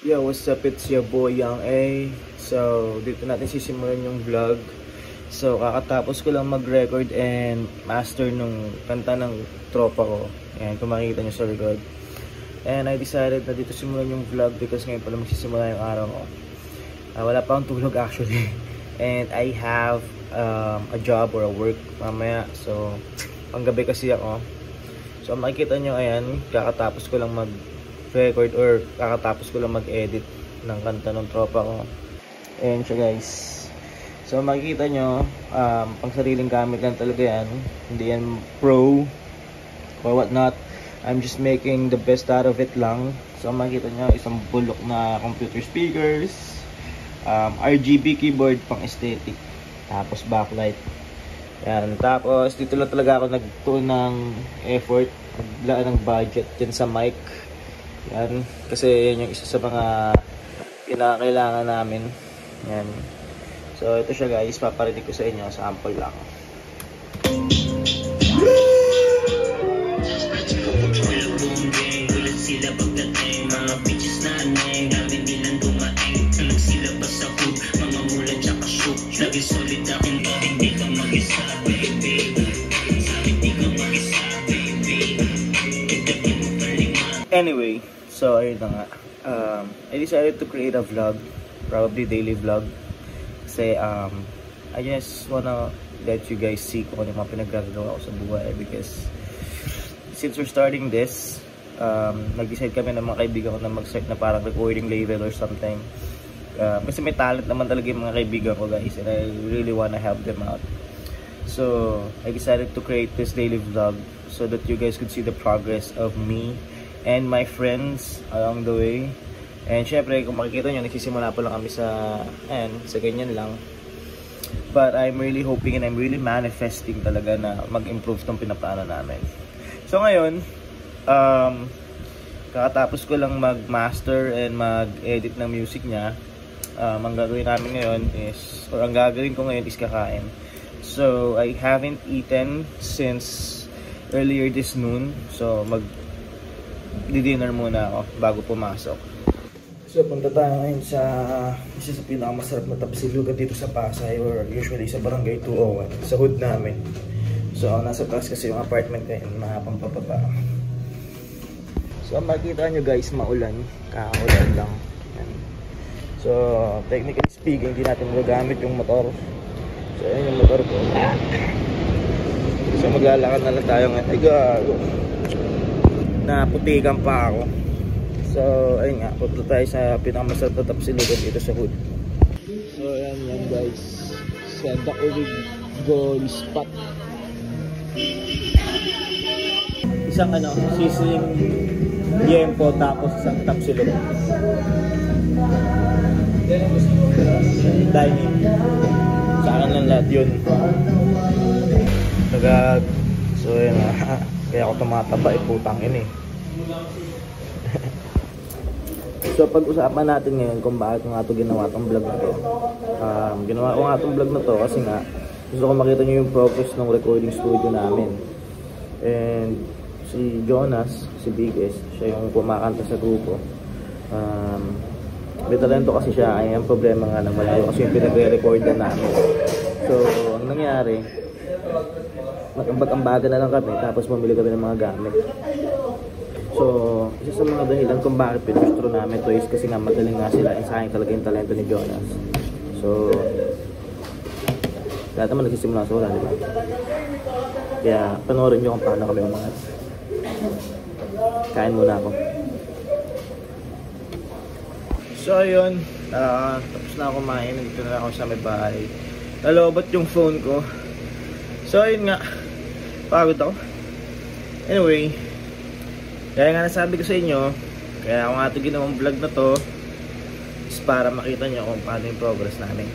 Yo, what's up? It's your boy Young A. So, dito natin sisimulan yung vlog. So, kakatapos ko lang mag-record and master nung kanta ng tropa ko. Ayan, kung makikita nyo sa record. And I decided na dito simulan yung vlog because ngayon pala magsisimula yung araw ko. Wala pa akong tulog actually. And I have a job or a work mamaya. So, panggabi kasi ako. So, makikita nyo, ayan, kakatapos ko lang mag-record or kakatapos ko lang mag-edit ng kanta ng tropa ko. Ayan siya, guys. So, makikita nyo, pang sariling gamit lang talaga yan. Hindi yan pro or whatnot. I'm just making the best out of it lang. So, makikita nyo, isang bulok na computer speakers, RGB keyboard pang aesthetic, tapos backlight. Yan. Tapos, dito lang talaga ako nagtuon ng effort, naglaan ng budget dyan sa mic. Yan. Kasi yan yung isa sa mga pinakailangan namin. Yan. So, ito siya, guys. Paparinig ko sa inyo. Sample lang. Anyway, so ayun na nga. I decided to create a vlog, probably daily vlog. Kasi I just wanna let you guys see kung ano yung mga pinagagawa ko sa buhay. Because since we're starting this, nag-decide kami ng mga kaibigan ko na mag-start na parang recording label or something. Kasi may talent naman talaga yung mga kaibigan ko, guys, and I really wanna help them out. So I decided to create this daily vlog so that you guys could see the progress of me and my friends along the way. And syempre, kung makikita nyo, nagsisimula pa lang kami sa ganyan lang. But I'm really hoping and I'm really manifesting talaga na mag-improve tong pinaplano namin. So ngayon, kakatapos ko lang mag-master and mag-edit ng music niya. Ang gagawin namin ngayon is, or ang gagawin ko ngayon is kakain. So I haven't eaten since earlier this noon. So di-dinner muna ako bago pumasok. So punta tayo ngayon sa isa sa pinakamasarap na tapsilugan dito sa Pasay, or usually sa Barangay 201, sa hood namin. So nasa taas kasi yung apartment ngayon, mahapang papaba. So makikita nyo, guys, maulan, kakaulan lang. Yan. So technically speaking, hindi natin magagamit yung motor. So ayan yung motor ko. So maglalakad na lang tayo ngayon. Ay gago, naputikan pa ako. So ayun nga, punta tayo sa pinakamasarap na tapsilugan dito sa hood. So ayan yan, guys, sa Dakurig Goal Spot. Isang sisling liempo tapos isang tapsilugan. Dining. Sa akin lang lahat yun. Tagag. So ayan nga. Kaya ako tumataba, putang ini. So pag-usapan natin ngayon kung bakit ko nga ito ginawa itong vlog na to. Ginawa ko nga itong vlog na to kasi nga gusto ko makita nyo yung progress ng recording studio namin. And si Jonas, si Big S, siya yung kumakanta sa grupo. May talento kasi siya. Ay ang problema nga ng malayo kasi yung pinagre-record na namin. So ang nangyari, mag-ambag-ambaga na lang kami, tapos bumili kami ng mga gamit. So, isa sa mga dahilan kung bakit pinustro namin to is kasi nga madaling nga sila, and sayang talaga yung talento ni Jonas. So, lahat naman nagsisimula sa wala, diba? Kaya, panoorin nyo kung paano kami umangat. Kain muna ako. So, ayun. Tapos na ako kumain. Dito na ako sa may bahay. Nalobat yung phone ko. So, ayun nga. Pagod ako. Anyway, kaya nga nasabi ko sa inyo, kaya ako nga ito ginawang vlog na to is para makita nyo kung paano yung progress namin.